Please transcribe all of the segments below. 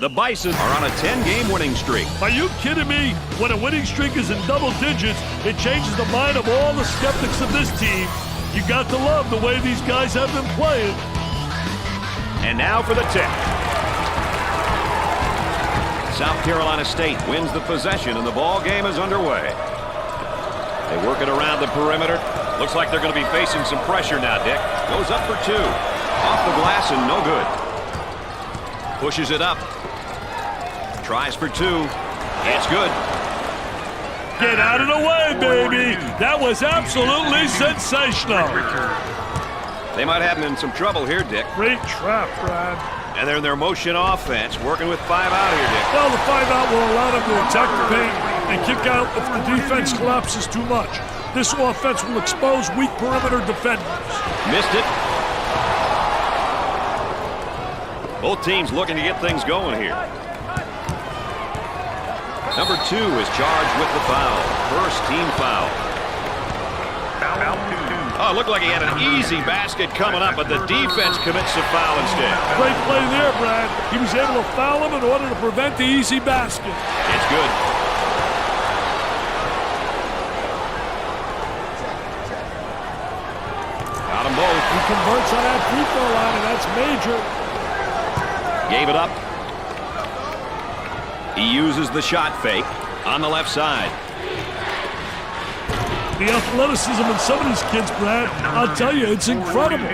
The Bison are on a 10-game winning streak. Are you kidding me? When a winning streak is in double digits, it changes the mind of all the skeptics of this team. You got to love the way these guys have been playing. And now for the tip. South Carolina State wins the possession and the ball game is underway. They work it around the perimeter. Looks like they're going to be facing some pressure now, Dick. Goes up for two. Off the glass and no good. Pushes it up. Tries for two. It's good. Get out of the way, baby. That was absolutely sensational. They might have him in some trouble here, Dick. Great trap, Brad. And they're in their motion offense, working with 5 out here, Dick. Well, the 5 out will allow them to attack the paint and kick out if the defense collapses too much. This offense will expose weak perimeter defenders. Missed it. Both teams looking to get things going here. Number 2 is charged with the foul. First team foul. Oh, it looked like he had an easy basket coming up, but the defense commits a foul instead. Great play there, Brad. He was able to foul him in order to prevent the easy basket. It's good. Got them both. He converts on that free throw line, and that's major. Gave it up. He uses the shot fake on the left side. The athleticism in some of these kids, Brad, I'll tell you, it's incredible.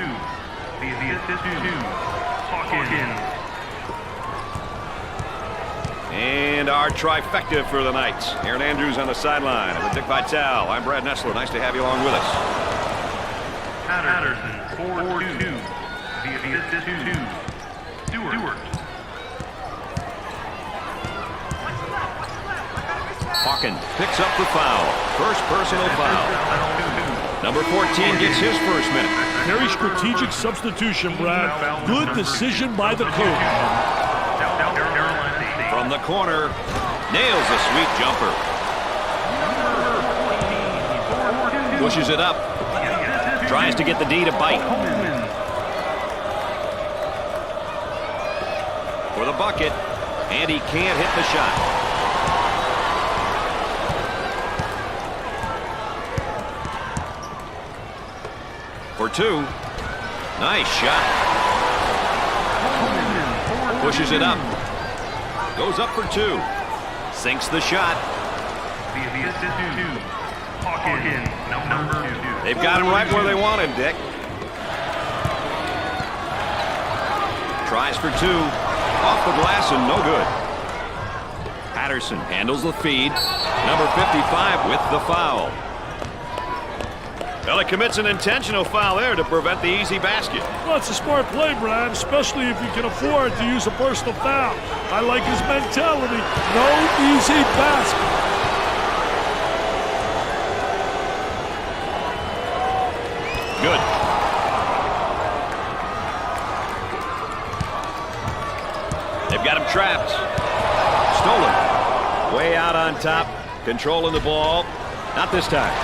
And our trifecta for the night. Aaron Andrews on the sideline. And with Dick Vitale, I'm Brad Nessler. Nice to have you along with us. Patterson, 4-2. Stewart. Hawkins picks up the foul. First personal foul. Number 14 gets his first minute. Very strategic substitution, Brad. Good decision by the coach. From the corner, nails a sweet jumper. Pushes it up. Tries to get the D to bite. For the bucket, and he can't hit the shot. For two. Nice shot. Pushes it up. Goes up for two. Sinks the shot. They've got him right where they want him, Dick. Tries for two. Off the glass and no good. Patterson handles the feed. Number 55 with the foul. Well, he commits an intentional foul there to prevent the easy basket. Well, it's a smart play, Brad, especially if you can afford to use a personal foul. I like his mentality. No easy basket. Good. They've got him trapped. Stolen. Way out on top. Controlling the ball. Not this time.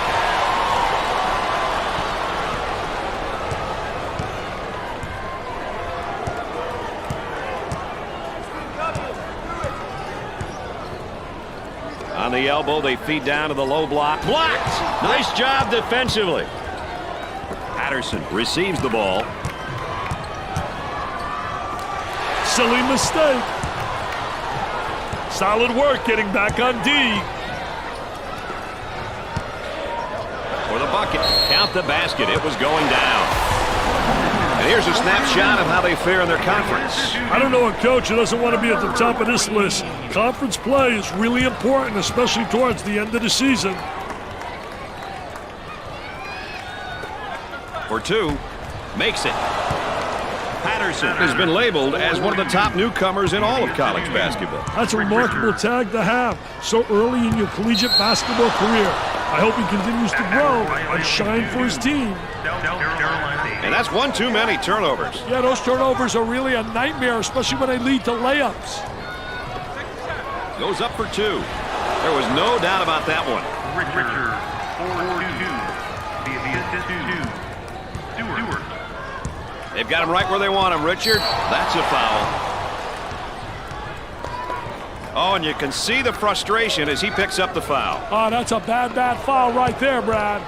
On the elbow, they feed down to the low block. Blocked! Nice job defensively. Patterson receives the ball. Silly mistake. Solid work getting back on D. For the bucket. Count the basket. It was going down. And here's a snapshot of how they fare in their conference. I don't know a coach who doesn't want to be at the top of this list. Conference play is really important, especially towards the end of the season. For two. Makes it. Patterson has been labeled as one of the top newcomers in all of college basketball. That's a remarkable tag to have so early in your collegiate basketball career. I hope he continues to grow and shine for his team. And that's one too many turnovers. Yeah, those turnovers are really a nightmare, especially when they lead to layups. Goes up for two. There was no doubt about that one. Richard, 4-2. Stewart. They've got him right where they want him, Richard. That's a foul. Oh, and you can see the frustration as he picks up the foul. Oh, that's a bad foul right there, Brad.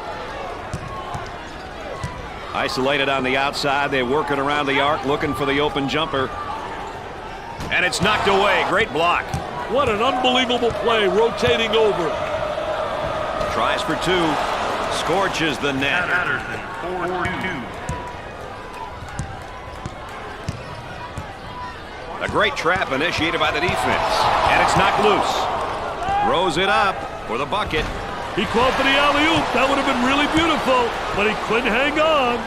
Isolated on the outside. They're working around the arc, looking for the open jumper. And it's knocked away. Great block. What an unbelievable play, rotating over. Tries for two. Scorches the net. Patterson, 4-2. A great trap initiated by the defense. And it's knocked loose. Throws it up for the bucket. He called for the alley-oop. That would have been really beautiful, but he couldn't hang on.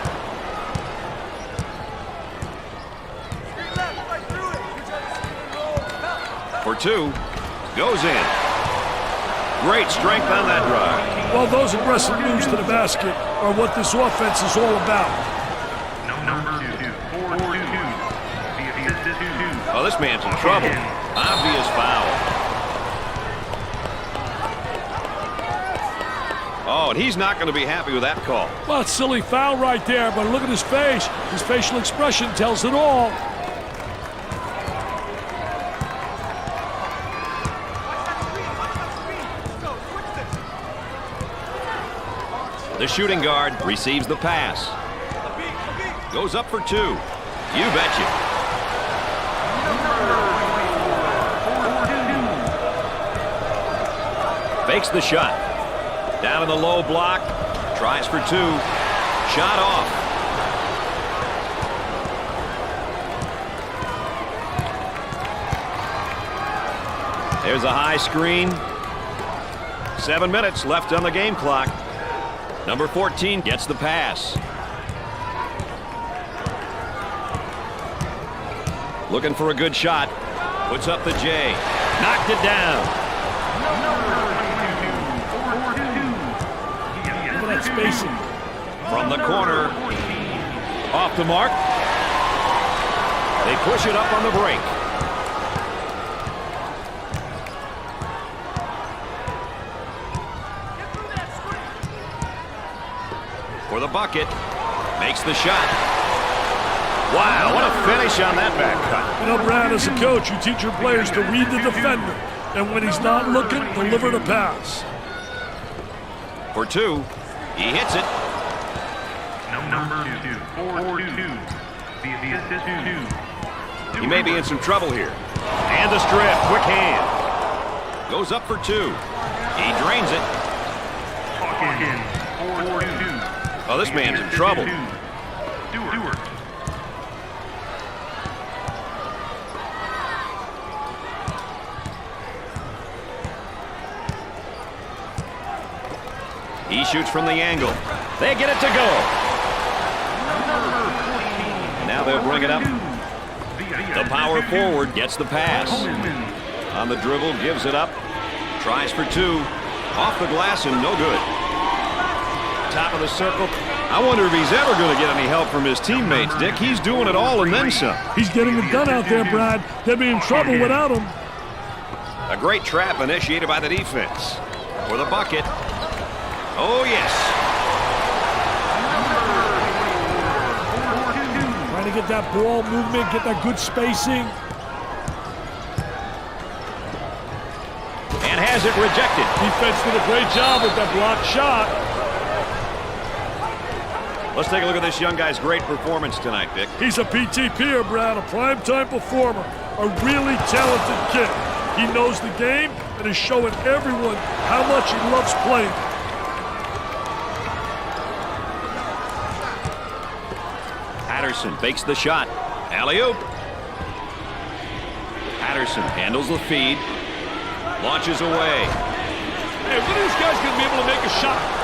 For two. Goes in. Great strength on that drive. Well, those aggressive moves to the basket are what this offense is all about. Number 2, 4-2. The assist is 2. Oh, this man's in trouble. Obvious foul. Oh, and he's not going to be happy with that call. Well, it's a silly foul right there, but look at his face. His facial expression tells it all. The shooting guard receives the pass. Goes up for two. You betcha. Fakes the shot. Down in the low block. Tries for two. Shot off. There's a high screen. 7 minutes left on the game clock. Number 14 gets the pass. Looking for a good shot. Puts up the J. Knocked it down. Look at that spacing. From the corner. Off the mark. They push it up on the break. For the bucket. Makes the shot. Wow, what a finish on that back cut. You know, Brad, as a coach, you teach your players to read the defender. And when he's not looking, deliver the pass. For two. He hits it. Number 2, 4-2. The assist is 2. He may be in some trouble here. And the strip. Quick hand. Goes up for two. He drains it. Hawkins, 4-2. Oh, this man's in trouble. Stewart. He shoots from the angle. They get it to go. Now they'll bring it up. The power forward gets the pass. On the dribble, gives it up. Tries for two. Off the glass and no good. Top of the circle. I wonder if he's ever going to get any help from his teammates, Dick. He's doing it all and then some. He's getting it done out there, Brad. They'll be in trouble without him. A great trap initiated by the defense. For the bucket. Oh, yes. Trying to get that ball movement, get that good spacing. And has it rejected. Defense did a great job with that blocked shot. Let's take a look at this young guy's great performance tonight, Dick. He's a PTPer, Brad, a primetime performer, a really talented kid. He knows the game and is showing everyone how much he loves playing. Patterson fakes the shot. Alley-oop. Patterson handles the feed. Launches away. Hey, when are these guys going to be able to make a shot?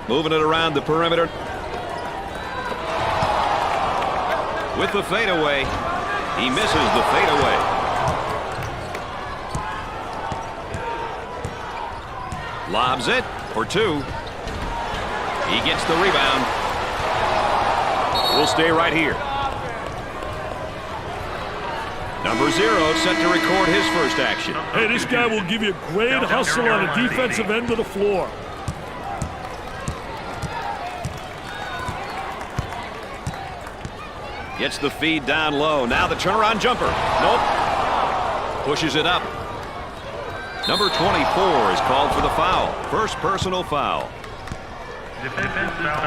Moving it around the perimeter. With the fadeaway. He misses the fadeaway. Lobs it for two. He gets the rebound. We'll stay right here. Number 0 set to record his first action. Hey, this guy will give you a great hustle on the defensive end of the floor. Gets the feed down low. Now the turnaround jumper. Nope. Pushes it up. Number 24 is called for the foul. First personal foul.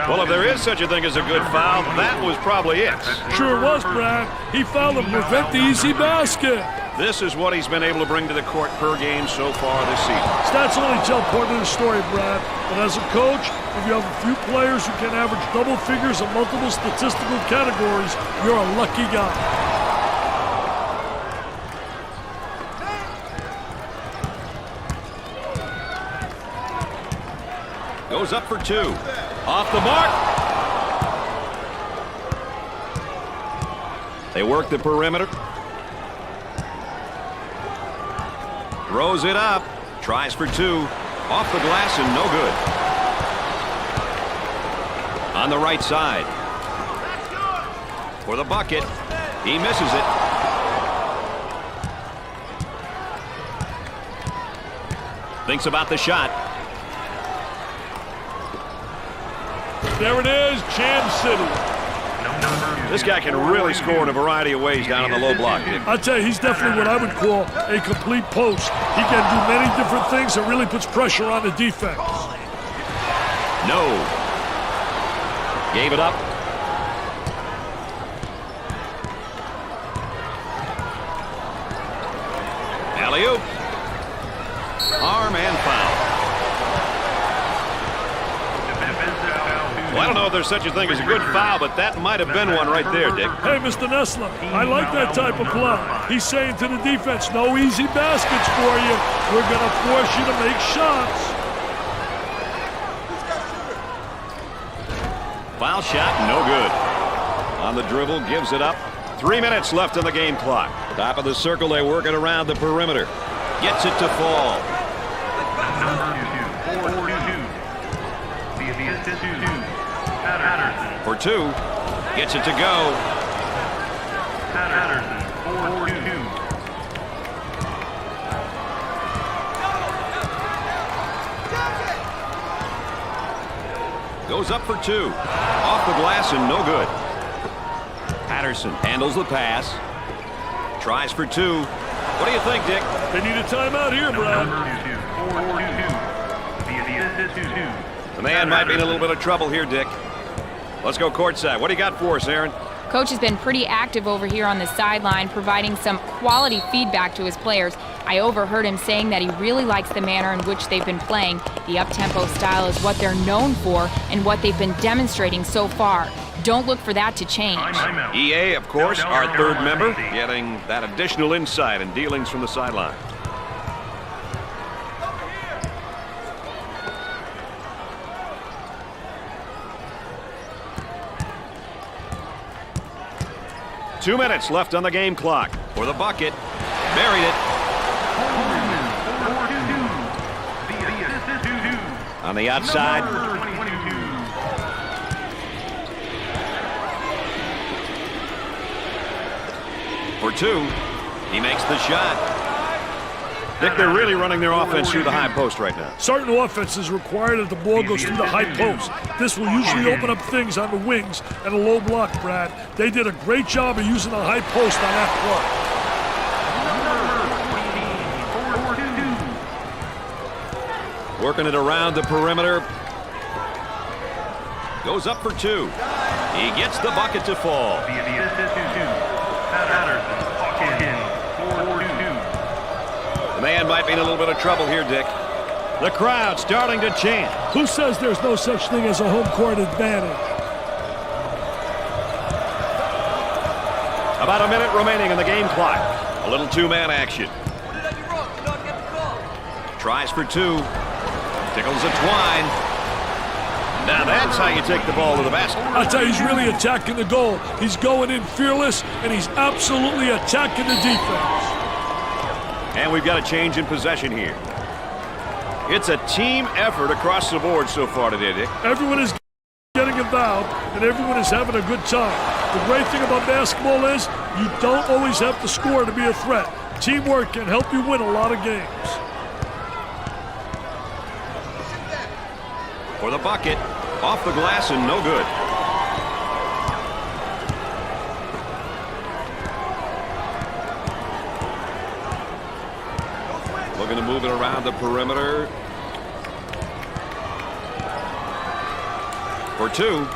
Well, if there is such a thing as a good foul, that was probably it. Sure was, Brad. He fouled to prevent the easy basket. This is what he's been able to bring to the court per game so far this season. Stats only tell part of the story, Brad. But as a coach, if you have a few players who can average double figures in multiple statistical categories, you're a lucky guy. Goes up for two. Off the mark. They work the perimeter. Throws it up. Tries for two. Off the glass and no good. On the right side. For the bucket. He misses it. Thinks about the shot. There it is, Jam City. This guy can really score in a variety of ways down on the low block. I tell you, he's definitely what I would call a complete post. He can do many different things that really puts pressure on the defense. No. Gave it up. Alley-oop. Arm and foul. Well, I don't know if there's such a thing as a good foul, but that might have been one right there, Dick. Hey, Mr. Nessler, I like that type of play. He's saying to the defense, no easy baskets for you. We're going to force you to make shots. Foul shot, no good. On the dribble, gives it up. 3 minutes left on the game clock. Top of the circle, they work it around the perimeter. Gets it to fall. For two. Gets it to go. Goes up for two. Off the glass and no good. Patterson handles the pass. Tries for two. What do you think, Dick? They need a timeout here, Brad. The man might be in a little bit of trouble here, Dick. Let's go courtside. What do you got for us, Aaron? Coach has been pretty active over here on the sideline, providing some quality feedback to his players. I overheard him saying that he really likes the manner in which they've been playing. The up-tempo style is what they're known for and what they've been demonstrating so far. Don't look for that to change. EA, of course, our third member, getting that additional insight and dealings from the sideline. Two minutes left on the game clock. For the bucket. Buried it. On the outside. For two. He makes the shot. Dick, they're really running their offense through the high post right now. Certain offense is required that the ball goes through the high post. This will usually open up things on the wings and a low block, Brad. They did a great job of using the high post on that play. Working it around the perimeter. Goes up for two. He gets the bucket to fall. The man might be in a little bit of trouble here, Dick. The crowd starting to chant. Who says there's no such thing as a home court advantage? About a minute remaining in the game clock. A little two-man action. Tries for two. Tickles a twine. Now that's how you take the ball to the basket. I tell you, he's really attacking the goal. He's going in fearless, and he's absolutely attacking the defense. And we've got a change in possession here. It's a team effort across the board so far today, Dick. Everyone is getting involved, and everyone is having a good time. The great thing about basketball is you don't always have to score to be a threat. Teamwork can help you win a lot of games. For the bucket, off the glass and no good. Looking to move it around the perimeter. For 2.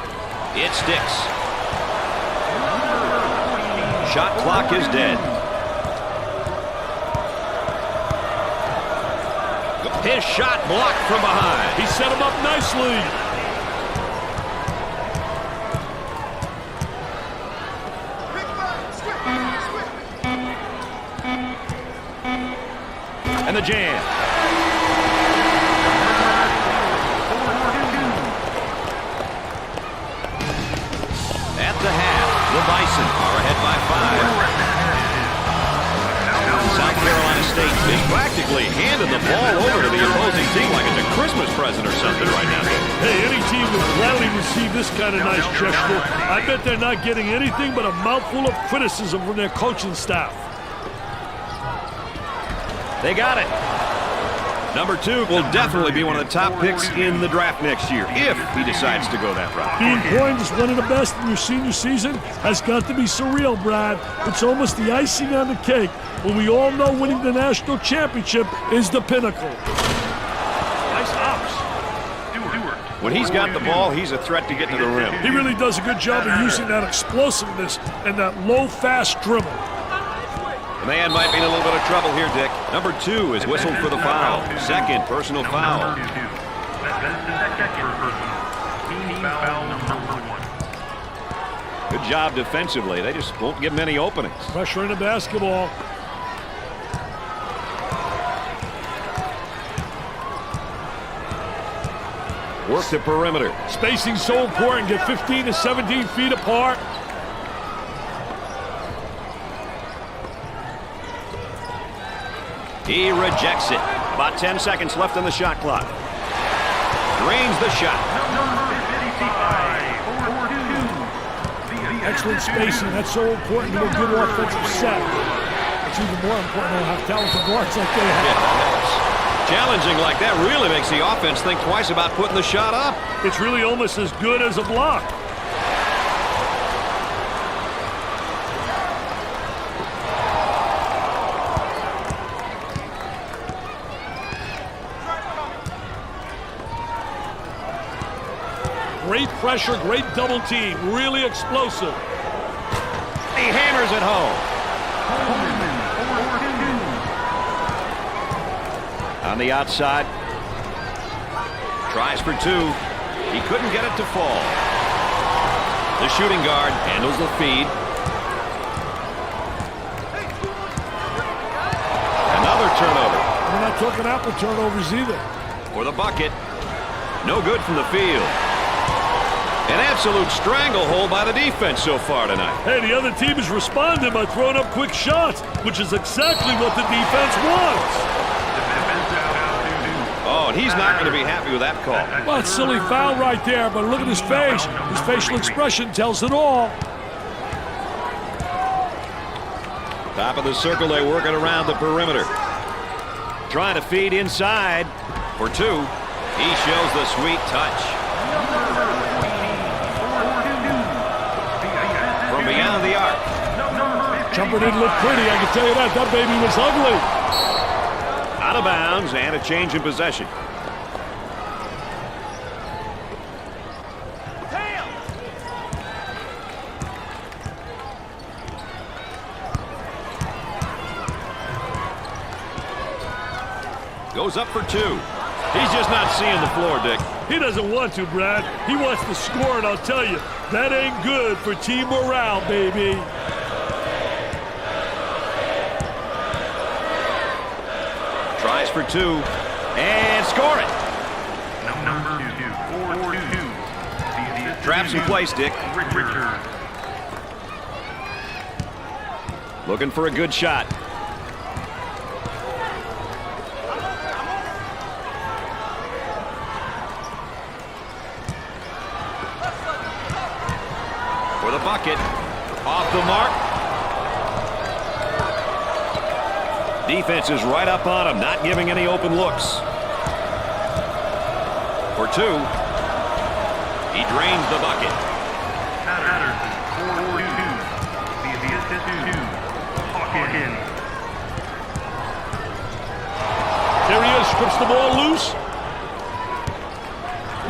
It sticks. Shot clock is dead. His shot blocked from behind. He set him up nicely. And the jam. At the half, the Bison are ahead by 5. South Carolina State is practically handing the ball over to the opposing team like it's a Christmas present or something right now. Hey, any team would gladly receive this kind of nice gesture. I bet they're not getting anything but a mouthful of criticism from their coaching staff. They got it. Number 2 will definitely be one of the top picks in the draft next year if he decides to go that route. Being coined as one of the best in your senior season has got to be surreal, Brad. It's almost the icing on the cake when we all know winning the national championship is the pinnacle. Nice ops. When he's got the ball, he's a threat to get to the rim. He really does a good job of using that explosiveness and that low, fast dribble. The man might be in a little bit of trouble here, Dick. Number 2 is whistled for the foul. Second personal foul. That's the second personal. Team foul number 1. Good job defensively. They just won't give him any openings. Pressure in the basketball. Work the perimeter. Spacing's so important. Get 15 to 17 feet apart. He rejects it. About 10 seconds left on the shot clock. Drains the shot. Excellent spacing. That's so important to a good offensive set. It's even more important to have talented guards like they have. Challenging like that really makes the offense think twice about putting the shot up. It's really almost as good as a block. Great pressure, great double team, really explosive. He hammers it home. On the outside. Tries for 2. He couldn't get it to fall. The shooting guard handles the feed. Another turnover. We're not talking apple turnovers either. For the bucket. No good from the field. An absolute stranglehold by the defense so far tonight. Hey, the other team is responding by throwing up quick shots, which is exactly what the defense wants. Oh, and he's not going to be happy with that call. Well, it's a silly foul right there, but look at his face. His facial expression tells it all. Top of the circle, they work it around the perimeter. Trying to feed inside for 2. He shows the sweet touch. From beyond the arc. Jumper didn't look pretty, I can tell you that. That baby was ugly. Out of bounds and a change in possession. Goes up for 2. He's just not seeing the floor, Dick. He doesn't want to, Brad. He wants to score, and I'll tell you, that ain't good for team morale, baby. Tries for 2 and score it. Number 2. Traps in place, Dick. Richard. Looking for a good shot. For the bucket. Off the mark. Defense is right up on him, not giving any open looks. For 2. He drains the bucket. Patterson, 4-2. The assist 2. Hawkins.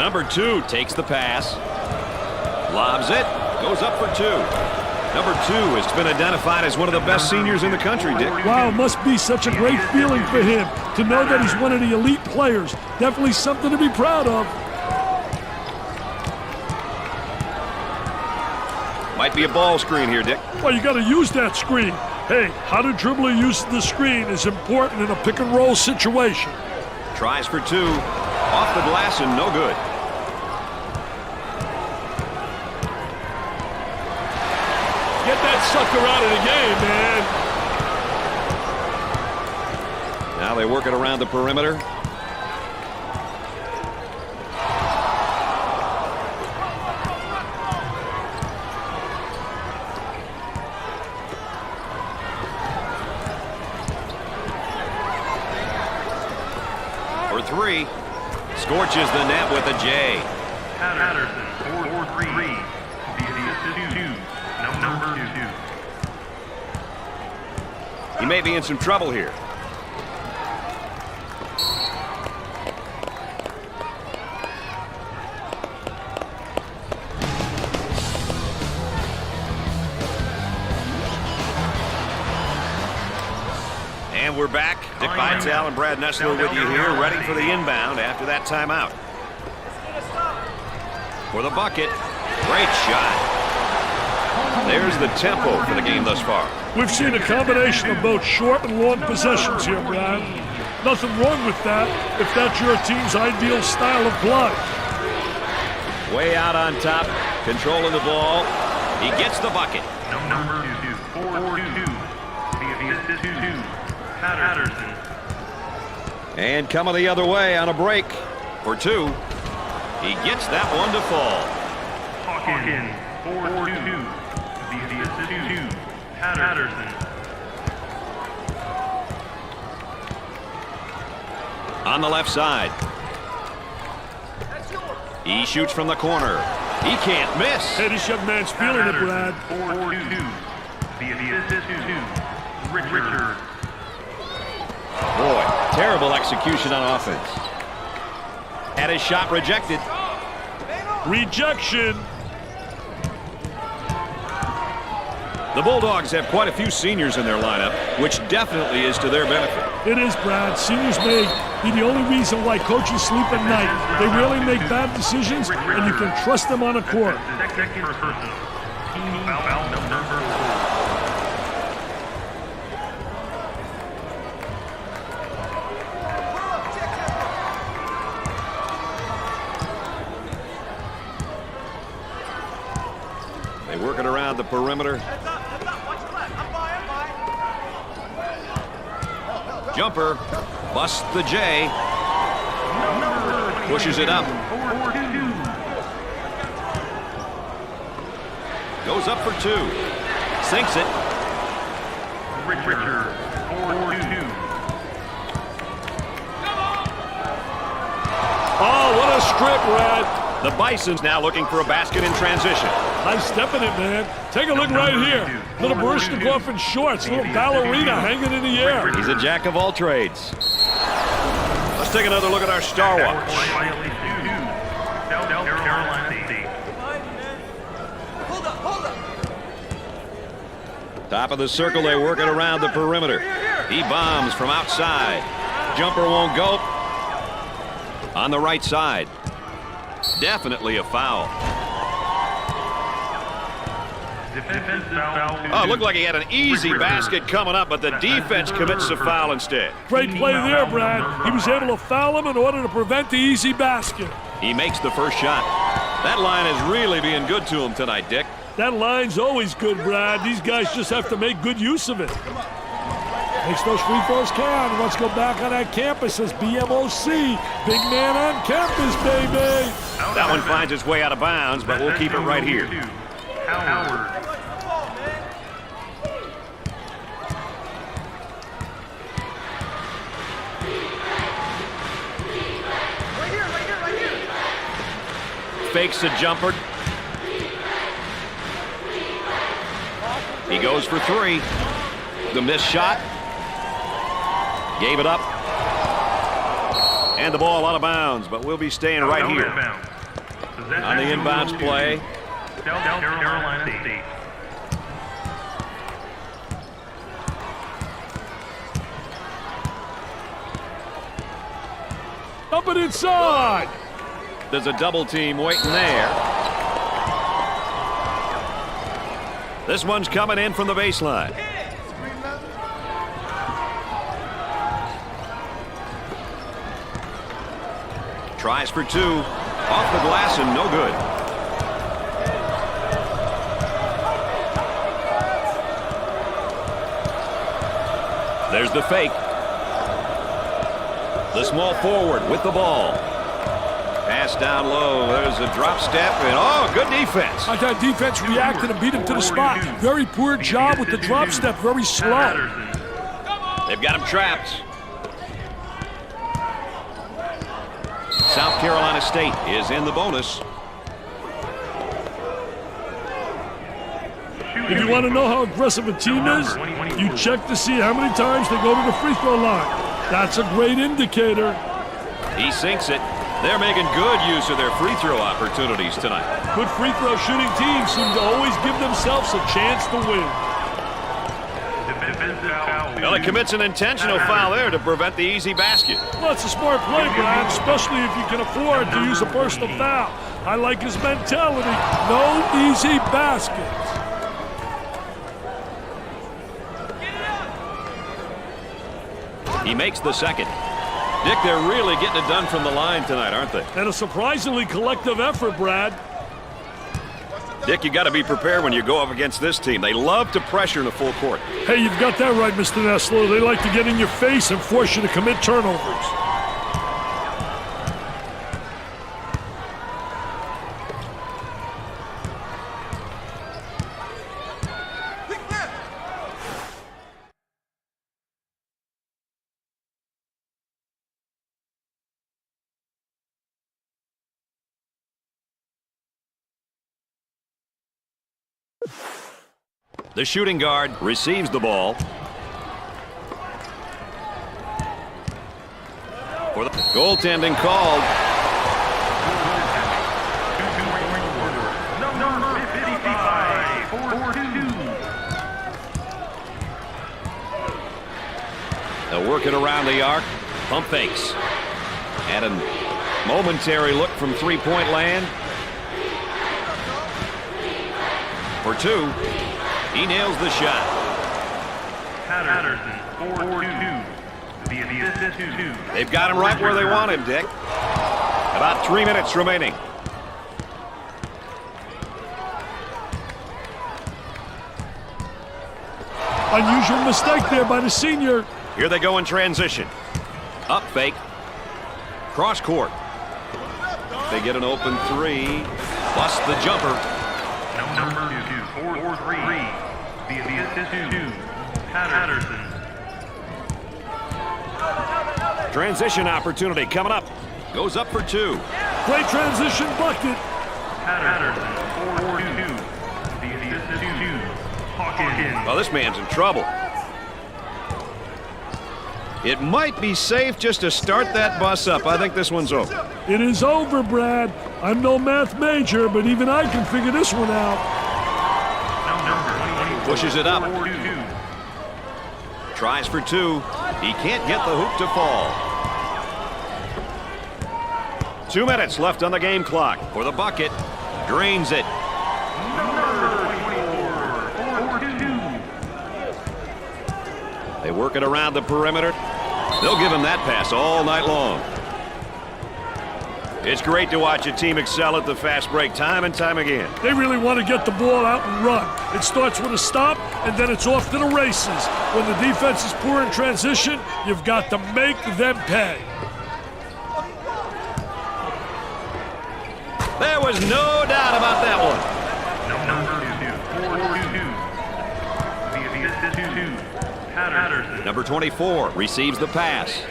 Number 2 takes the pass. Lobs it. Goes up for 2. Number 2 has been identified as one of the best seniors in the country, Dick. Wow, must be such a great feeling for him to know that he's one of the elite players. Definitely something to be proud of. Might be a ball screen here, Dick. Well, you got to use that screen. Hey, how the dribbler uses the screen is important in a pick and roll situation. Tries for 2. Off the glass and no good. Get that sucker out of the game, man. Now they work it around the perimeter. For 3. Scorches the net with a J. Patterson, 4-3. Number 2. He may be in some trouble here. And we're back. Dick Vitale and Brad Nessler with you here, ready for the inbound after that timeout. For the bucket. Great shot. There's the tempo for the game thus far. We've seen a combination of both short and long possessions here, Brad. Nothing wrong with that if that's your team's ideal style of play. Way out on top, controlling the ball. He gets the bucket. Number 2, 4-2. Patterson. And coming the other way on a break for 2. He gets that one to fall. Hawkins, 4-2. Patterson. On the left side. He shoots from the corner. He can't miss. Hey, this young man's feeling it, Brad. 4-2. Richard. Boy, terrible execution on offense. Had his shot rejected. Rejection. The Bulldogs have quite a few seniors in their lineup, which definitely is to their benefit. It is, Brad. Seniors may be the only reason why coaches sleep at night. They rarely make bad decisions, and you can trust them on a court. Second personal. Team foul number 4. They work it around the perimeter. Jumper busts the J. Pushes it up. Goes up for 2. Sinks it. Richard, 4-2. Oh, what a strip, Brad. The Bison's now looking for a basket in transition. Nice step in it, man. Take a look right here. Little Baryshnikov in shorts, little ballerina hanging in the air. He's a jack of all trades. Let's take another look at our Star Watch. Top of the circle, they work it around the perimeter. He bombs from outside. Jumper won't go. On the right side. Definitely a foul. Oh, it looked like he had an easy basket coming up, but the defense commits the foul instead. Great play there, Brad. He was able to foul him in order to prevent the easy basket. He makes the first shot. That line is really being good to him tonight, Dick. That line's always good, Brad. These guys just have to make good use of it. Makes those free throws count. Let's go back on that campus as BMOC. Big man on campus, baby. That one finds its way out of bounds, but we'll keep it right here. Howard. Fakes a jumper. He goes for 3. The missed shot. Gave it up. And the ball out of bounds, but we'll be staying right here. On the inbounds play. South Carolina State. Up and inside. There's a double team waiting there. This one's coming in from the baseline. Tries for two. Off the glass and no good. There's the fake. The small forward with the ball. Pass down low. There's a drop step, and oh, good defense. I thought defense reacted and beat him to the spot. Very poor job with the drop step, very slow. They've got him trapped. South Carolina State is in the bonus. If you want to know how aggressive a team is, you check to see how many times they go to the free throw line. That's a great indicator. He sinks it. They're making good use of their free throw opportunities tonight. Good free throw shooting teams seem to always give themselves a chance to win. Well, it commits an intentional foul there to prevent the easy basket. Well, it's a smart play, Brad, especially if you can afford to use a personal foul. I like his mentality. No easy baskets. He makes the second. Dick, they're really getting it done from the line tonight, aren't they? And a surprisingly collective effort, Brad. Dick, you got to be prepared when you go up against this team. They love to pressure in a full court. Hey, you've got that right, Mr. Nessler. They like to get in your face and force you to commit turnovers. The shooting guard receives the ball. For the goaltending called. Number 55, 4-2. They'll work it around the arc. Pump fakes. And a momentary look from three-point land. For two. He nails the shot. Patterson, 4-2. The assist 2. They've got him right where they want him, Dick. About 3 minutes remaining. Unusual mistake there by the senior. Here they go in transition. Up fake. Cross court. They get an open three. Bust the jumper. Number 4-3. The assist 2. Patterson. Transition opportunity coming up. Goes up for two. Great transition bucket. Patterson, 4-2. The assist 2. Hawkins. Well, this man's in trouble. It might be safe just to start that bus up. I think this one's over. It is over, Brad. I'm no math major, but even I can figure this one out. Pushes it up. 4-2. Tries for two. He can't get the hoop to fall. 2 minutes left on the game clock. For the bucket. Drains it. They work it around the perimeter. They'll give him that pass all night long. It's great to watch a team excel at the fast break time and time again. They really want to get the ball out and run. It starts with a stop, and then it's off to the races. When the defense is poor in transition, you've got to make them pay. There was no doubt about that one. Number 4-2. The assist 2. Patterson. Number 24 receives the pass.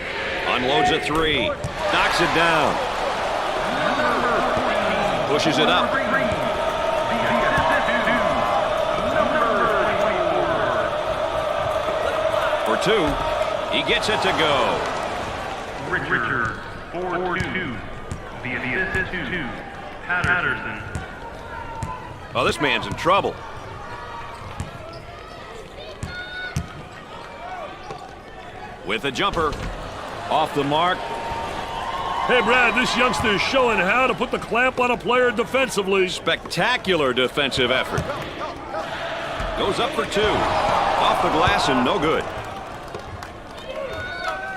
Unloads a three. Knocks it down. Pushes it up. For two. He gets it to go. Richard, 4-2. The assist 2. Patterson. Oh, this man's in trouble. With a jumper. Off the mark. Hey, Brad, this youngster is showing how to put the clamp on a player defensively. Spectacular defensive effort. Goes up for 2. Off the glass and no good.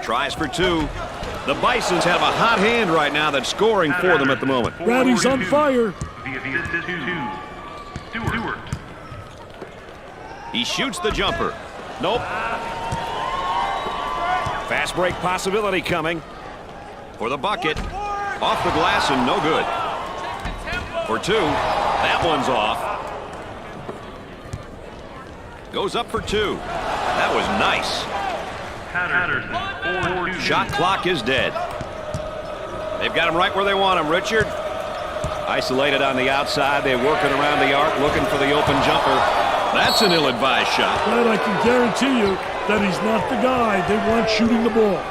Tries for 2. The Bisons have a hot hand right now that's scoring for them at the moment. Brad, he's on fire. Stewart. He shoots the jumper. Nope. Fast break possibility coming. For the bucket. Off the glass and no good. For 2. That one's off. Goes up for 2. That was nice. Patterson. Shot clock is dead. They've got him right where they want him, Richard. Isolated on the outside. They're working around the arc, looking for the open jumper. That's an ill-advised shot. Brad, I can guarantee you that he's not the guy they want shooting the ball.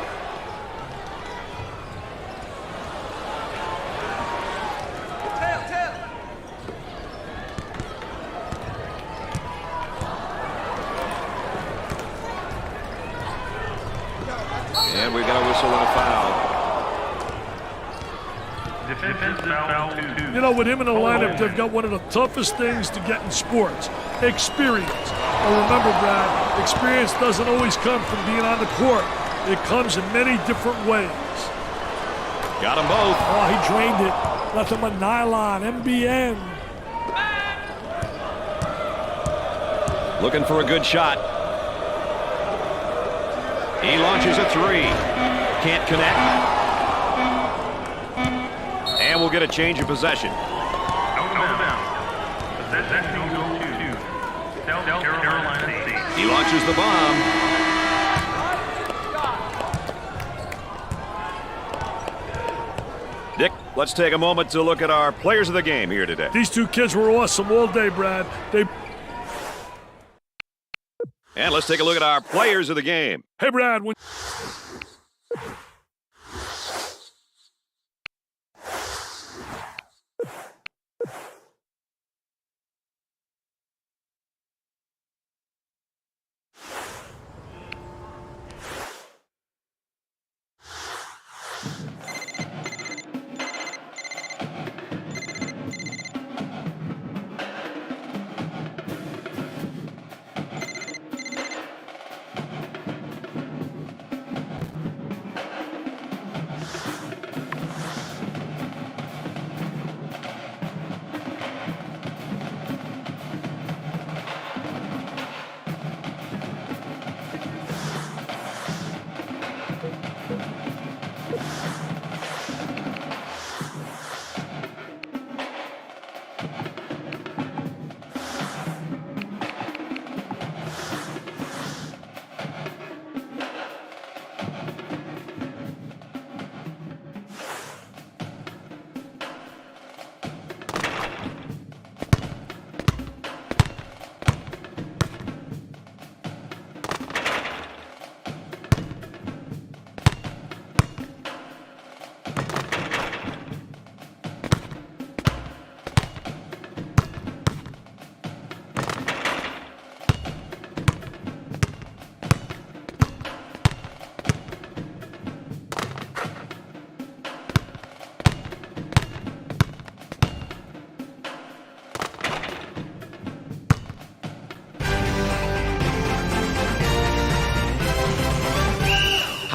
And we've got a whistle and a foul. Defensive foul 2. You know, with him in the lineup, they've got one of the toughest things to get in sports, experience. But remember, Brad, experience doesn't always come from being on the court. It comes in many different ways. Got them both. Oh, he drained it. Left him a nylon, MBN. Looking for a good shot. He launches a 3. Can't connect. And we'll get a change of possession. Possession goes to South Carolina State. He launches the bomb. Dick, let's take a moment to look at our players of the game here today. These 2 kids were awesome all day, Brad. And let's take a look at our players of the game. Hey, Brad,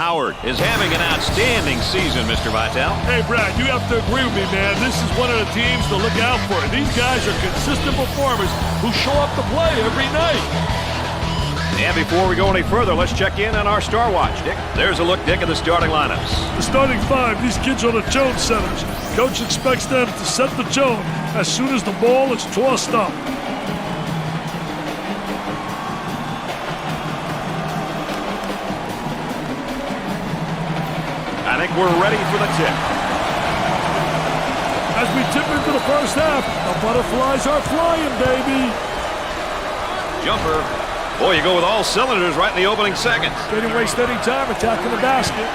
Howard is having an outstanding season, Mr. Vitale. Hey, Brad, you have to agree with me, man. This is one of the teams to look out for. These guys are consistent performers who show up to play every night. And before we go any further, let's check in on our Star Watch, Dick. There's a look, Dick, at the starting lineups. The starting 5, these kids are the tone setters. Coach expects them to set the tone as soon as the ball is tossed up. I think we're ready for the tip. As we tip into the first half, the butterflies are flying, baby. Jumper. Boy, you go with all cylinders right in the opening seconds. They didn't waste any time attacking the basket.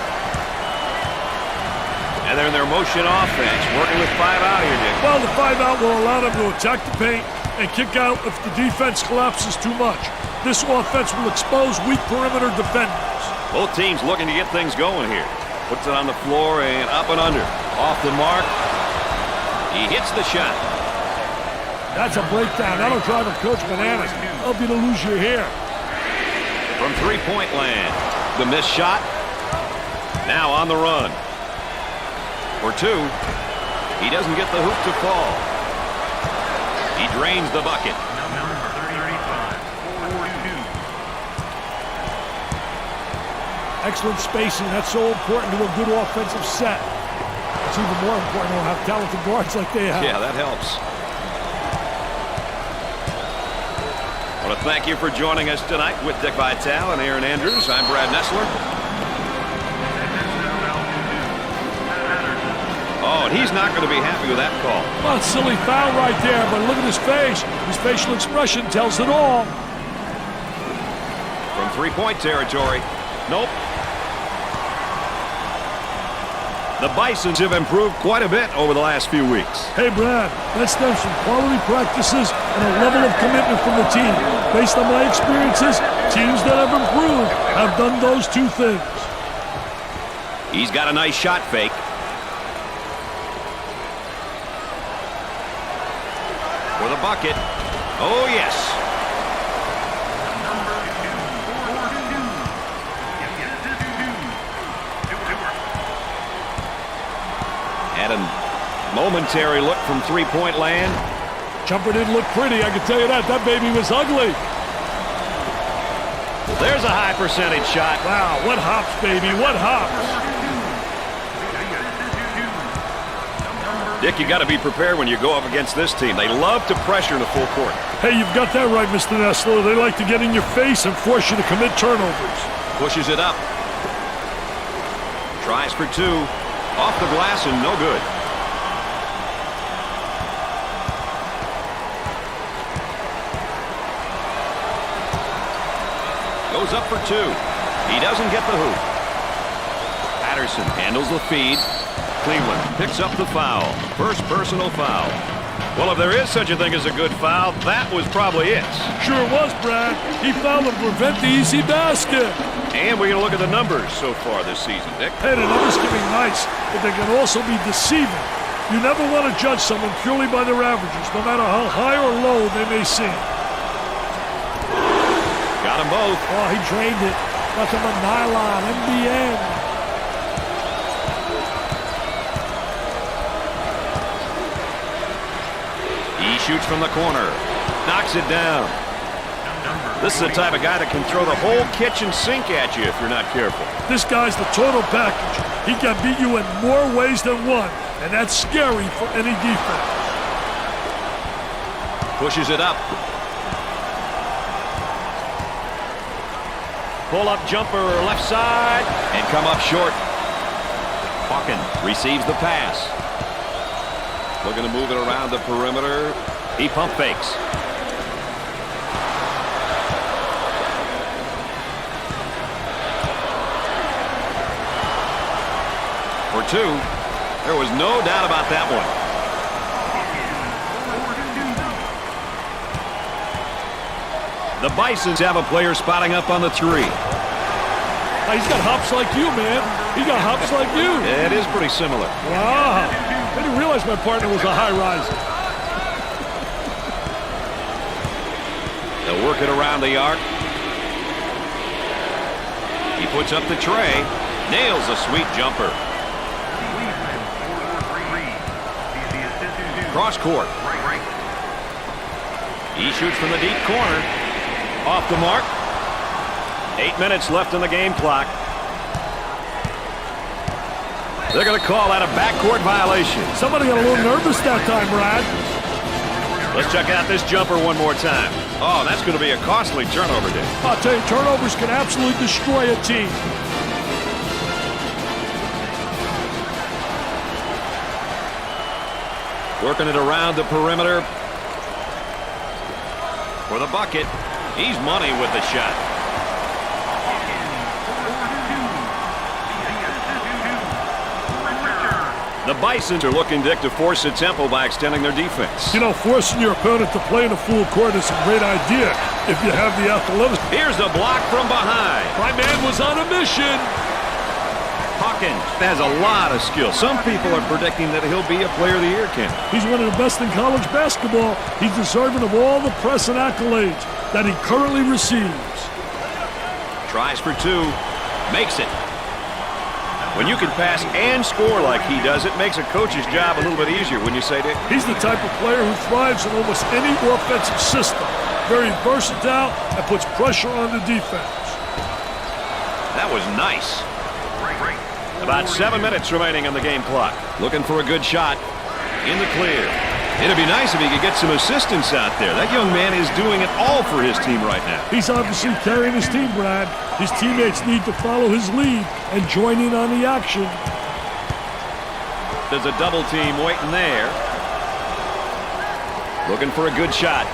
And they're in their motion offense, working with 5 out here, Dick. Well, the 5 out will allow them to attack the paint and kick out if the defense collapses too much. This offense will expose weak perimeter defenders. Both teams looking to get things going here. Puts it on the floor and up and under. Off the mark. He hits the shot. That's a breakdown. That'll drive a coach bananas. Help you to lose your hair. From three-point land. The missed shot. Now on the run. For 2. He doesn't get the hoop to fall. He drains the bucket. Number 35, 42. Excellent spacing. That's so important to a good offensive set. It's even more important to have talented guards like they have. Yeah, that helps. I want to thank you for joining us tonight with Dick Vitale and Aaron Andrews. I'm Brad Nessler. Oh, and he's not going to be happy with that call. Well, silly foul right there, but look at his face. His facial expression tells it all. From three-point territory. Nope. The Bisons have improved quite a bit over the last few weeks. Hey, Brad, that stems from quality practices and a level of commitment from the team. Based on my experiences, teams that have improved have done those 2 things. He's got a nice shot fake. For the bucket. Oh, yes. Had a momentary look from three-point land. Jumper didn't look pretty, I can tell you that. That baby was ugly. There's a high percentage shot. Wow, what hops, baby, what hops. Dick, you got to be prepared when you go up against this team. They love to pressure in the full court. Hey, you've got that right, Mr. Nessler. They like to get in your face and force you to commit turnovers. Pushes it up. Tries for 2. Off the glass and no good. Goes up for 2. He doesn't get the hoop. Patterson handles the feed. Cleveland picks up the foul. First personal foul. Well, if there is such a thing as a good foul, that was probably it. Sure was, Brad. He fouled to prevent the easy basket. And we're going to look at the numbers so far this season, Dick. Hey, the numbers can be nice, but they can also be deceiving. You never want to judge someone purely by their averages, no matter how high or low they may seem. Got them both. Oh, he drained it. Nothing but nylon, NBN. He shoots from the corner. Knocks it down. This is the type of guy that can throw the whole kitchen sink at you if you're not careful. This guy's the total package. He can beat you in more ways than one, and that's scary for any defense. Pushes it up. Pull-up jumper left side and come up short. Hawkins receives the pass. Looking to move it around the perimeter. He pump fakes. For 2. There was no doubt about that one. The Bisons have a player spotting up on the 3. He's got hops like you, man. He got hops like you. It is pretty similar. Wow. I didn't realize my partner was a high riser. They'll work it around the arc. He puts up the tray. Nails a sweet jumper. Cross court. He shoots from the deep corner. Off the mark. 8 minutes left in the game clock. They're going to call that a backcourt violation. Somebody got a little nervous that time, Brad. Let's check out this jumper one more time. Oh, that's going to be a costly turnover, Dick. I'll tell you, turnovers can absolutely destroy a team. Working it around the perimeter. For the bucket. He's money with the shot. The Bisons are looking, Dick, to force the tempo by extending their defense. You know, forcing your opponent to play in a full court is a great idea if you have the athleticism. Here's the block from behind. My man was on a mission. Hawkins has a lot of skill. Some people are predicting that he'll be a Player of the Year candidate. He's one of the best in college basketball. He's deserving of all the press and accolades that he currently receives. Tries for two. Makes it. When you can pass and score like he does, it makes a coach's job a little bit easier, wouldn't you say, Dick? He's the type of player who thrives in almost any offensive system. Very versatile and puts pressure on the defense. That was nice. About 7 minutes remaining on the game clock. Looking for a good shot. In the clear. It'd be nice if he could get some assistance out there. That young man is doing it all for his team right now. He's obviously carrying his team, Brad. His teammates need to follow his lead and join in on the action. There's a double team waiting there. Looking for a good shot.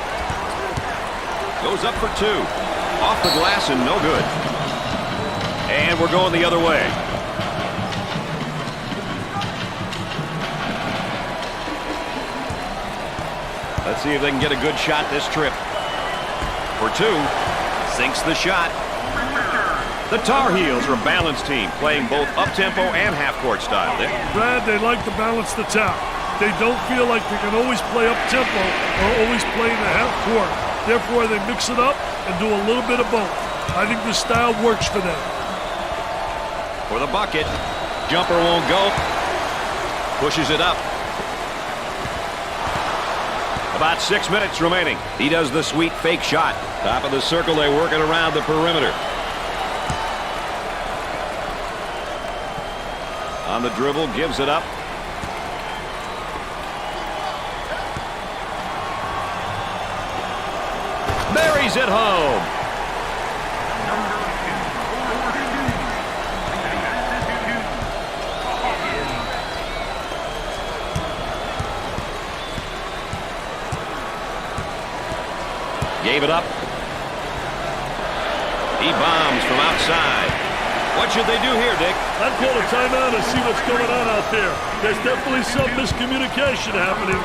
Goes up for two. Off the glass and no good. And we're going the other way. Let's see if they can get a good shot this trip. For two. Sinks the shot. The Tar Heels are a balanced team, playing both up-tempo and half-court style. Brad, they like to balance the attack. They don't feel like they can always play up-tempo or always play in the half-court. Therefore, they mix it up and do a little bit of both. I think this style works for them. For the bucket. Jumper won't go. Pushes it up. About 6 minutes remaining. He does the sweet fake shot. Top of the circle, they work it around the perimeter. On the dribble, gives it up. Buries it home. Gave it up. He bombs from outside. What should they do here, Dick? I'd call a timeout and see what's going on out there. There's definitely some miscommunication happening.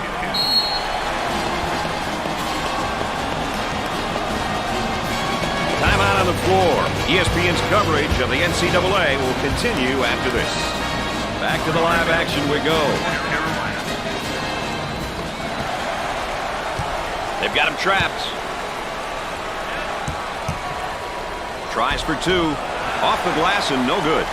Timeout on the floor. ESPN's coverage of the NCAA will continue after this. Back to the live action we go. They've got him trapped. Tries for two. Off the glass and no good.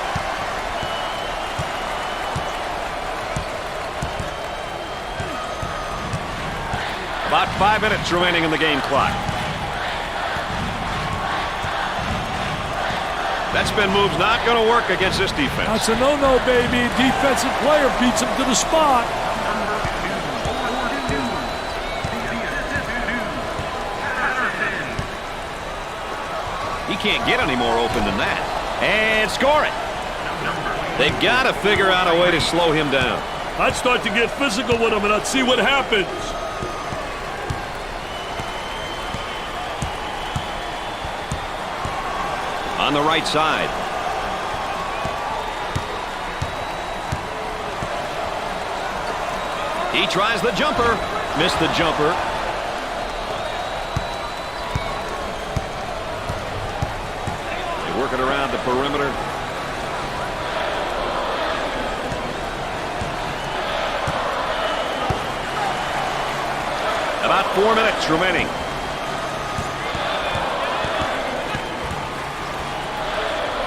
About 5 minutes remaining in the game clock. That spin move's not going to work against this defense. That's a no-no, baby. Defensive player beats him to the spot. He can't get any more open than that. And score it. They've got to figure out a way to slow him down. I'd start to get physical with him and I'd see what happens. On the right side. He tries the jumper. Missed the jumper. They work it around the perimeter. About 4 minutes remaining.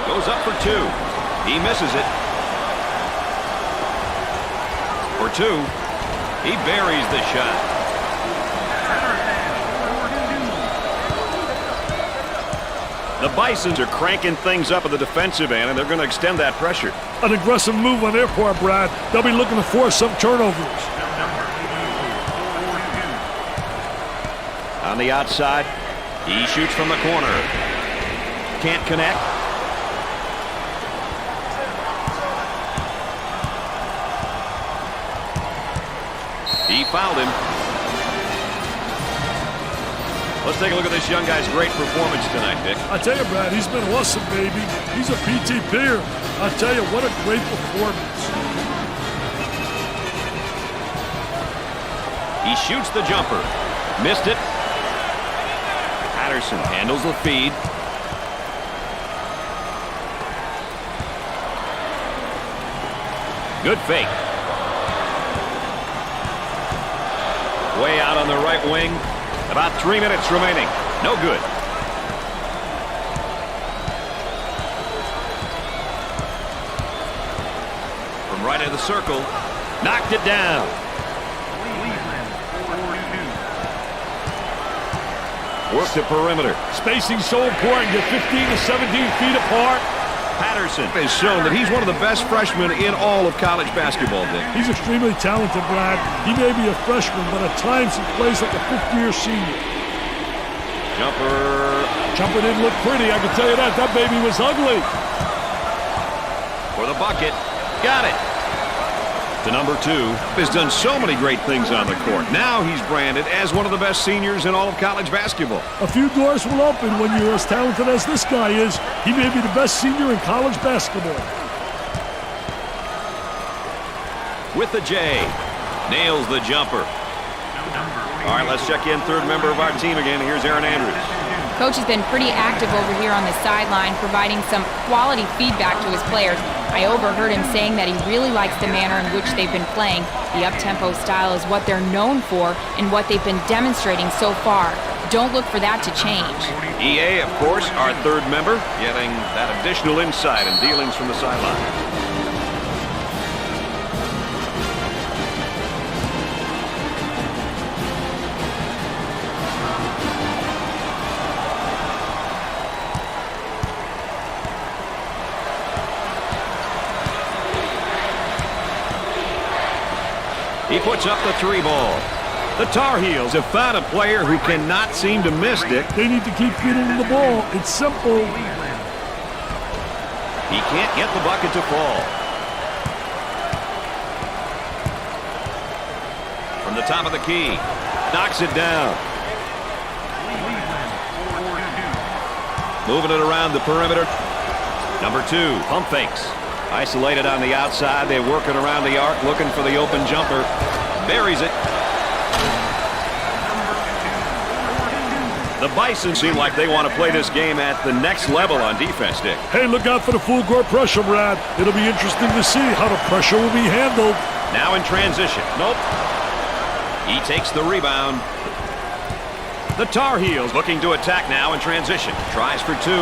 Goes up for two. He misses it. For two. He buries the shot. The Bisons are cranking things up at the defensive end, and they're going to extend that pressure. An aggressive move on their part, Brad. They'll be looking to force some turnovers. On the outside, he shoots from the corner. Can't connect. He fouled him. Let's take a look at this young guy's great performance tonight, Dick. I tell you, Brad, he's been awesome, baby. He's a PTPer. I tell you, what a great performance. He shoots the jumper. Missed it. Patterson handles the feed. Good fake. Way out on the right wing. About 3 minutes remaining. No good. From right of the circle. Knocked it down. Work the perimeter. Spacing so important. Get 15 to 17 feet apart. Patterson has shown that he's one of the best freshmen in all of college basketball, Dick. He's extremely talented, Brad. He may be a freshman, but at times he plays like a fifth-year senior. Jumper didn't look pretty, I can tell you that. That baby was ugly. For the bucket. Got it. The number 2 has done so many great things on the court. Now he's branded as one of the best seniors in all of college basketball. A few doors will open when you're as talented as this guy is. He may be the best senior in college basketball. With the J. Nails the jumper. All right, let's check in third member of our team again. Here's Aaron Andrews. Coach has been pretty active over here on the sideline, providing some quality feedback to his players. I overheard him saying that he really likes the manner in which they've been playing. The up-tempo style is what they're known for and what they've been demonstrating so far. Don't look for that to change. EA, of course, our third member, getting that additional insight and dealings from the sideline. He puts up the 3 ball. The Tar Heels have found a player who cannot seem to miss, Dick. They need to keep feeding him the ball. It's simple. He can't get the bucket to fall. From the top of the key. Knocks it down. Moving it around the perimeter. Number 2, pump fakes. Isolated on the outside. They work it around the arc, looking for the open jumper. Buries it. The Bison seem like they want to play this game at the next level on defense, Dick. Hey, look out for the full court pressure, Brad. It'll be interesting to see how the pressure will be handled. Now in transition. Nope. He takes the rebound. The Tar Heels looking to attack now in transition. Tries for 2.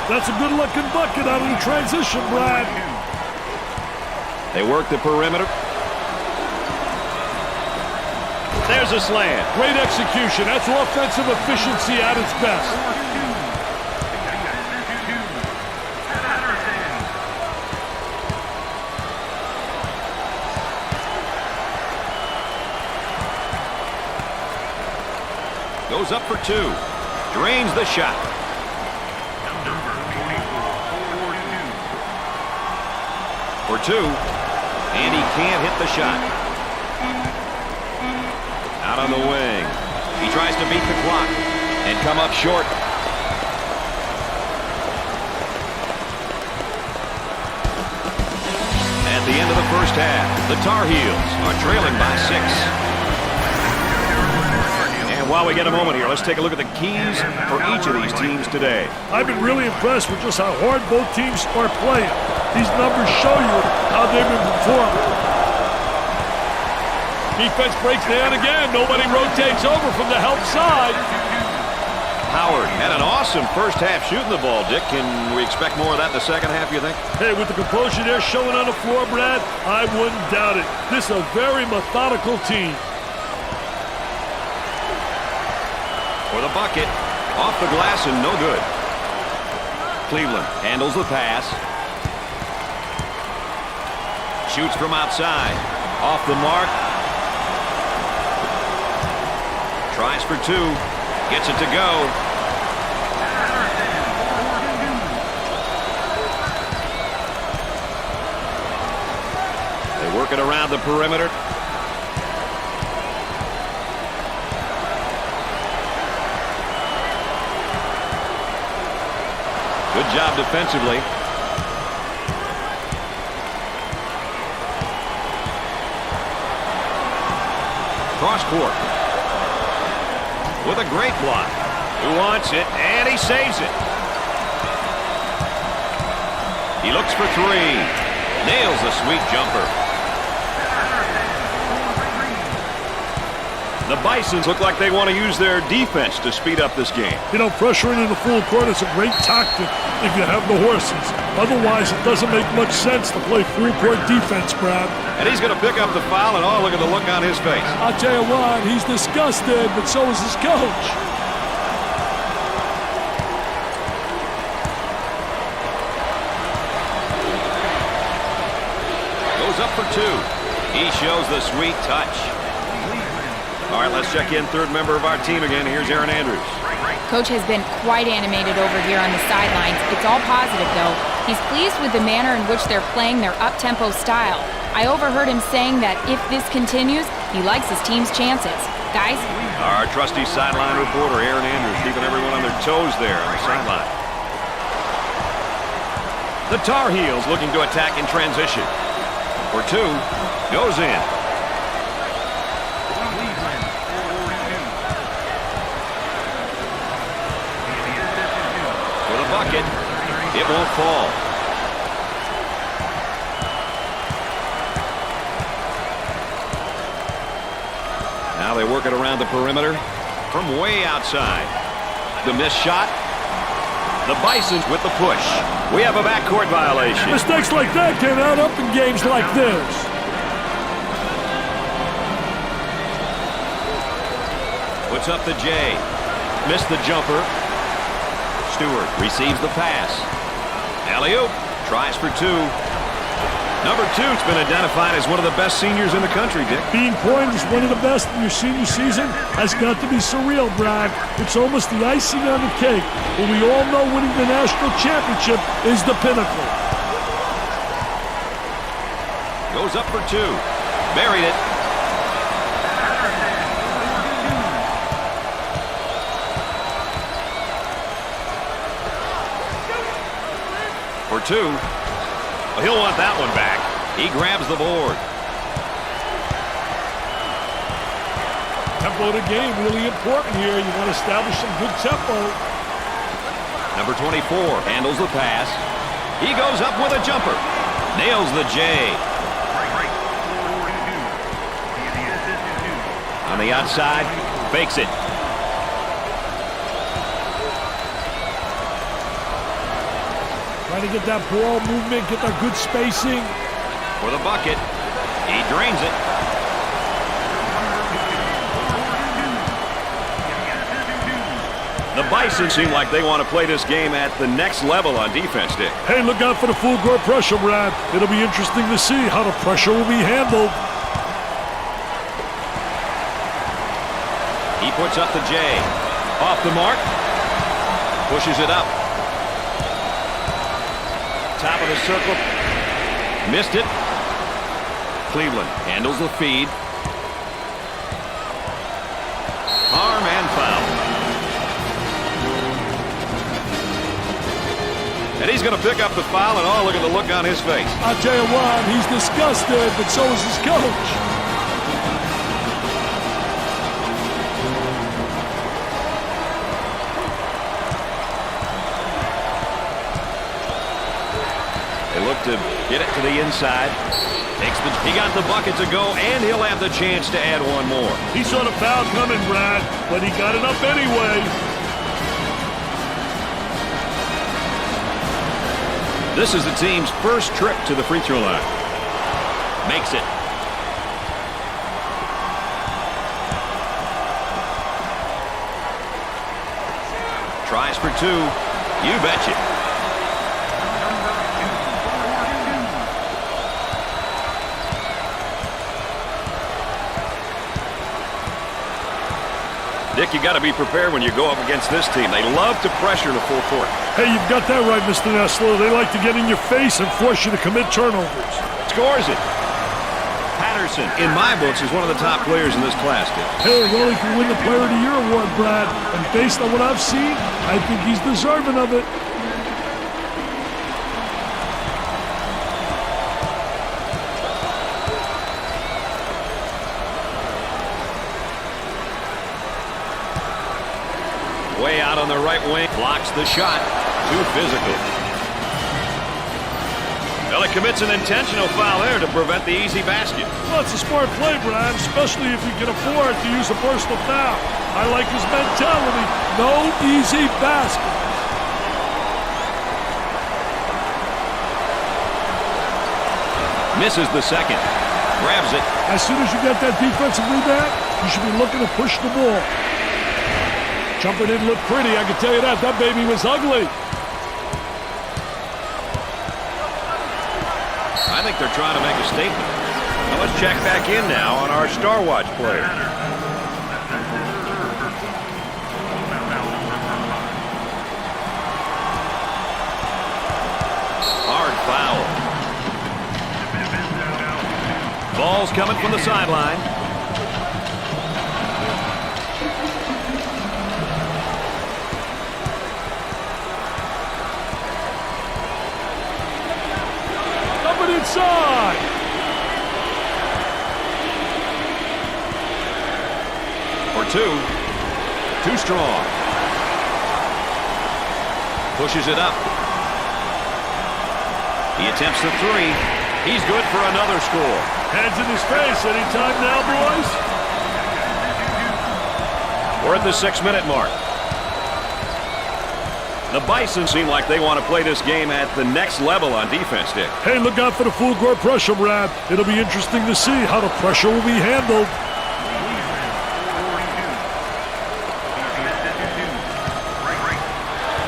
That's a good-looking bucket out of the transition, Brad. They work the perimeter. There's a slam. Great execution. That's offensive efficiency at its best. Goes up for 2. Drains the shot. For 2. And he can't hit the shot. Out on the wing. He tries to beat the clock and come up short. At the end of the first half, the Tar Heels are trailing by 6. And while we get a moment here, let's take a look at the keys for each of these teams today. I've been really impressed with just how hard both teams are playing. These numbers show you how they've been performing. Defense breaks down again. Nobody rotates over from the help side. Howard had an awesome first half shooting the ball, Dick. Can we expect more of that in the second half, you think? Hey, with the composure they're showing on the floor, Brad, I wouldn't doubt it. This is a very methodical team. For the bucket. Off the glass and no good. Cleveland handles the pass. Shoots from outside. Off the mark. Tries for 2. Gets it to go. They work it around the perimeter. Good job defensively. Cross court. With a great block. Who wants it? And he saves it. He looks for three. Nails the sweet jumper. The Bisons look like they want to use their defense to speed up this game. You know, pressuring in the full court is a great tactic if you have the horses. Otherwise, it doesn't make much sense to play full court defense, Brad. And he's going to pick up the foul, and oh, look at the look on his face. I'll tell you what, he's disgusted, but so is his coach. Goes up for two. He shows the sweet touch. All right, let's check in third member of our team again. Here's Aaron Andrews. Coach has been quite animated over here on the sidelines. It's all positive, though. He's pleased with the manner in which they're playing their up-tempo style. I overheard him saying that if this continues, he likes his team's chances. Guys? Our trusty sideline reporter, Aaron Andrews, keeping everyone on their toes there on the sideline. The Tar Heels looking to attack in transition. For two, goes in. Bucket. It won't fall. Now they work it around the perimeter from way outside. The missed shot. The Bisons with the push. We have a backcourt violation. Mistakes like that can add up in games like this. Puts up the J. Missed the jumper. Stewart receives the pass. Alley-oop. Tries for two. Number 2's been identified as one of the best seniors in the country, Dick. Being coined as one of the best in your senior season has got to be surreal, Brad. It's almost the icing on the cake. But we all know winning the national championship is the pinnacle. Goes up for two. Buried it. For two. Well, he'll want that one back. He grabs the board. Tempo of the game really important here. You want to establish some good tempo. Number 24 handles the pass. He goes up with a jumper. Nails the J. On the outside, fakes it. Trying to get that ball movement, get that good spacing. For the bucket. He drains it. The Bison seem like they want to play this game at the next level on defense, Dick. Hey, look out for the full court pressure, Brad. It'll be interesting to see how the pressure will be handled. He puts up the J. Off the mark. Pushes it up. Top of the circle. Missed it. Cleveland handles the feed. Harm and foul. And he's going to pick up the foul, and oh, look at the look on his face. I'll tell you what, he's disgusted, but so is his coach. They look to get it to the inside. He got the bucket to go, and he'll have the chance to add one more. He saw the foul coming, Brad, but he got it up anyway. This is the team's first trip to the free throw line. Makes it. Tries for two. You betcha. Dick, you got to be prepared when you go up against this team. They love to pressure the full court. Hey, you've got that right, Mr. Nessler. They like to get in your face and force you to commit turnovers. Scores it. Patterson, in my books, is one of the top players in this class, Dick. Hey, well, he can win the Player of the Year award, Brad. And based on what I've seen, I think he's deserving of it. Way out on the right wing. Blocks the shot. Too physical. Well, it commits an intentional foul there to prevent the easy basket. Well, it's a smart play, Brad, especially if you can afford to use a personal foul. I like his mentality. No easy basket. Misses the second. Grabs it. As soon as you get that defensive rebound, you should be looking to push the ball. Jumper didn't look pretty, I can tell you that. That baby was ugly. I think they're trying to make a statement. Now let's check back in now on our Star Watch player. Hard foul. Ball's coming from the sideline. Inside. For two. Too strong. Pushes it up. He attempts the three. He's good for another score. Hands in his face. Anytime now, boys. We're at the 6-minute mark. The Bison seem like they want to play this game at the next level on defense, Dick. Hey, look out for the full court pressure, Brad. It'll be interesting to see how the pressure will be handled.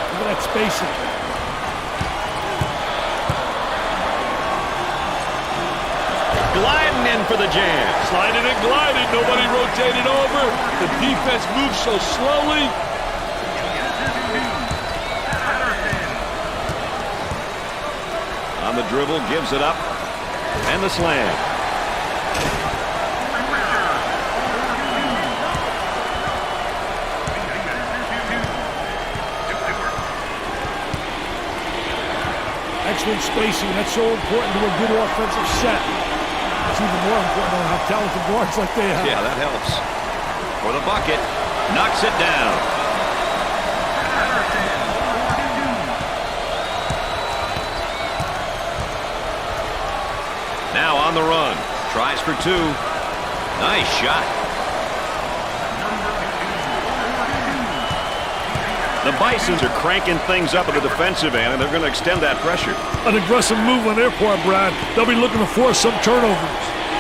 Look at that spacing. Gliding in for the jam. Sliding and gliding. Nobody rotated over. The defense moves so slowly. On the dribble, gives it up, and the slam. Excellent spacing. That's so important to a good offensive set. It's even more important to have talented guards like they have. Yeah, that helps. For the bucket, knocks it down. Now on the run. Tries for two. Nice shot. The Bisons are cranking things up at the defensive end, and they're going to extend that pressure. An aggressive move on their part, Brad. They'll be looking to force some turnovers.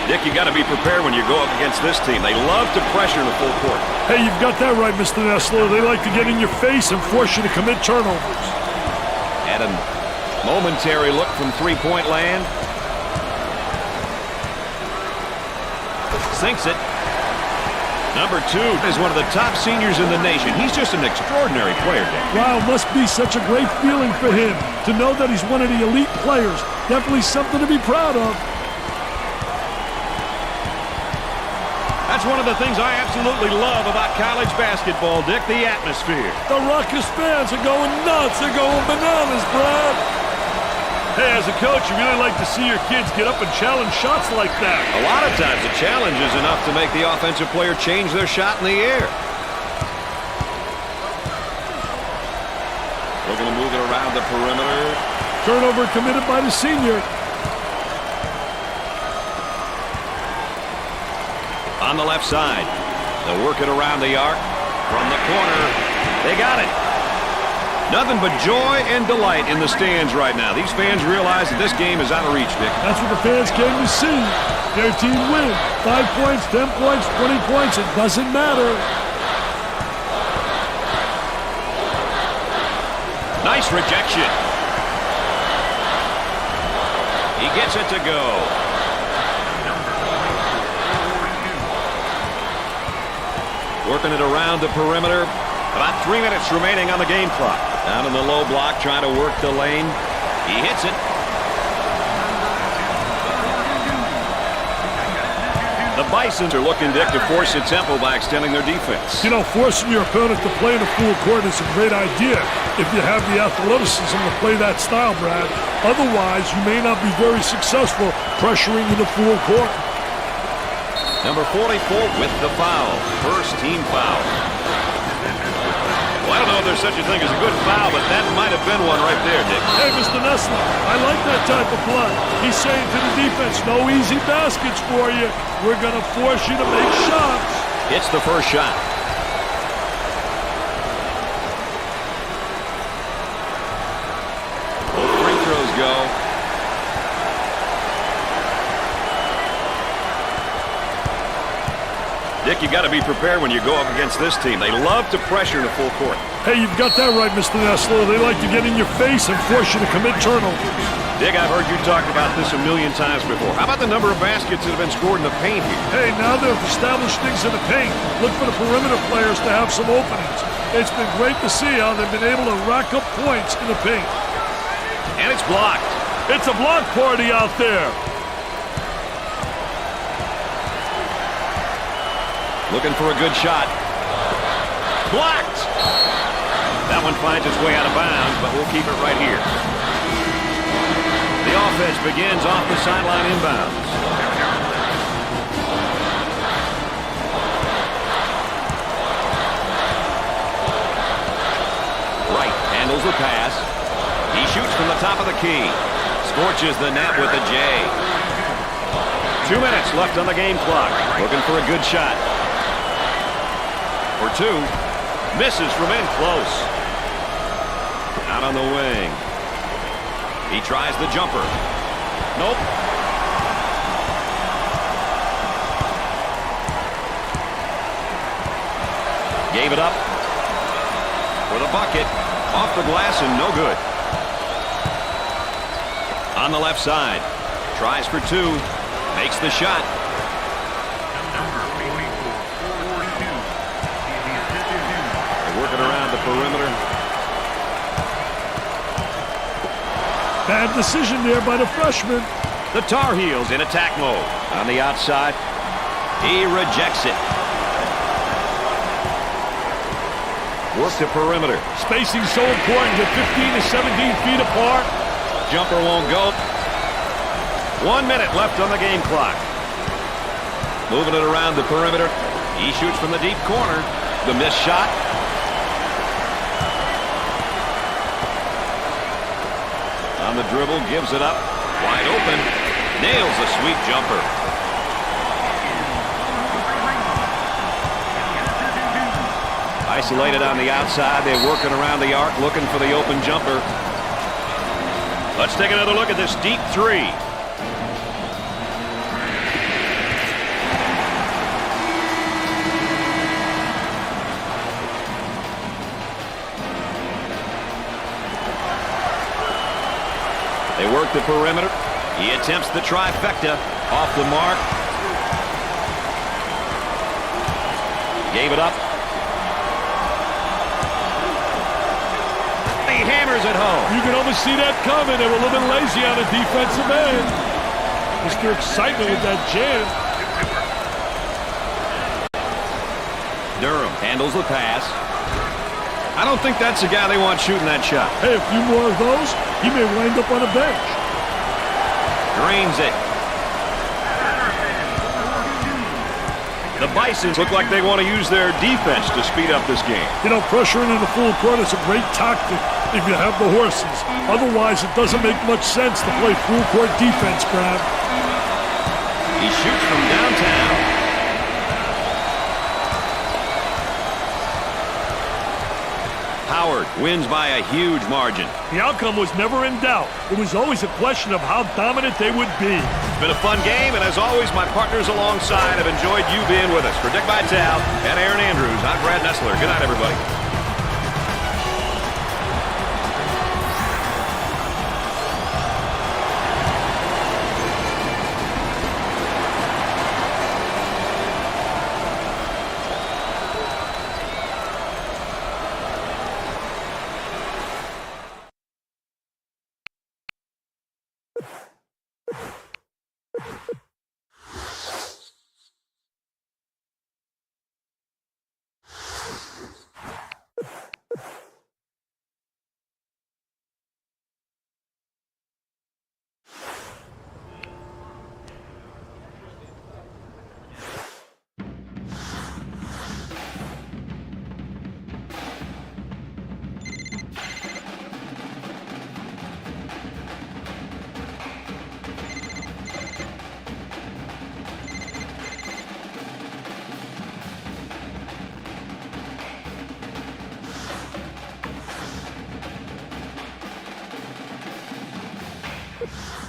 Dick, you got to be prepared when you go up against this team. They love to pressure the full court. Hey, you've got that right, Mr. Nessler. They like to get in your face and force you to commit turnovers. And a momentary look from three-point land. Sinks it. Number two is one of the top seniors in the nation. He's just an extraordinary player, Dick. Wow, must be such a great feeling for him to know that he's one of the elite players. Definitely something to be proud of. That's one of the things I absolutely love about college basketball, Dick, the atmosphere. The Rutgers fans are going nuts. They're going bananas, Brad. Hey, as a coach, you really like to see your kids get up and challenge shots like that. A lot of times the challenge is enough to make the offensive player change their shot in the air. Looking to move it around the perimeter. Turnover committed by the senior. On the left side. They'll work it around the arc. From the corner. They got it. Nothing but joy and delight in the stands right now. These fans realize that this game is out of reach, Dick. That's what the fans came to see. Their team win. 5 points, 10 points, 20 points. It doesn't matter. Nice rejection. He gets it to go. Working it around the perimeter. About 3 minutes remaining on the game clock. Down in the low block, trying to work the lane. He hits it. The Bisons are looking, Dick, to force a tempo by extending their defense. You know, forcing your opponent to play in a full court is a great idea if you have the athleticism to play that style, Brad. Otherwise, you may not be very successful pressuring in the full court. Number 44 with the foul. First team foul. Well, I don't know if there's such a thing as a good foul, but that might have been one right there, Dick. Hey, Mr. Nessler, I like that type of play. He's saying to the defense, no easy baskets for you. We're going to force you to make shots. It's the first shot. Both free throws go. Dick, you got to be prepared when you go up against this team. They love to pressure in the full court. Hey, you've got that right, Mr. Nessler. They like to get in your face and force you to commit turnovers. Dick, I've heard you talk about this a million times before. How about the number of baskets that have been scored in the paint here? Hey, now they've established things in the paint. Look for the perimeter players to have some openings. It's been great to see how they've been able to rack up points in the paint. And it's blocked. It's a block party out there. Looking for a good shot. Blocked! That one finds its way out of bounds, but we'll keep it right here. The offense begins off the sideline inbounds. Wright handles the pass. He shoots from the top of the key. Scorches the net with a J. 2 minutes left on the game clock. Looking for a good shot. For two. Misses from in close. Out on the wing. He tries the jumper. Nope. Gave it up. For the bucket. Off the glass and no good. On the left side. Tries for two. Makes the shot. They're working around the perimeter. Bad decision there by the freshman. The Tar Heels in attack mode. On the outside. He rejects it. Work the perimeter. Spacing so important. Get 15 to 17 feet apart. Jumper won't go. 1 minute left on the game clock. Moving it around the perimeter. He shoots from the deep corner. The missed shot. On the dribble, gives it up. Wide open. Nails a sweet jumper. Isolated on the outside. They're working around the arc, looking for the open jumper. Let's take another look at this deep three. They work the perimeter. He attempts the trifecta. Off the mark. Gave it up. He hammers it home. You can almost see that coming. They were a little bit lazy on the defensive end. Mr. Excitement with that jam. Durham handles the pass. I don't think that's the guy they want shooting that shot. Hey, a few more of those, he may wind up on a bench. Drains it. The Bisons look like they want to use their defense to speed up this game. You know, pressuring in the full court is a great tactic if you have the horses. Otherwise, it doesn't make much sense to play full court defense, Brad. He shoots from downtown. Howard wins by a huge margin. The outcome was never in doubt. It was always a question of how dominant they would be. It's been a fun game, and as always, my partners alongside have enjoyed you being with us. For Dick Vitale and Aaron Andrews, I'm Brad Nessler. Good night, everybody. you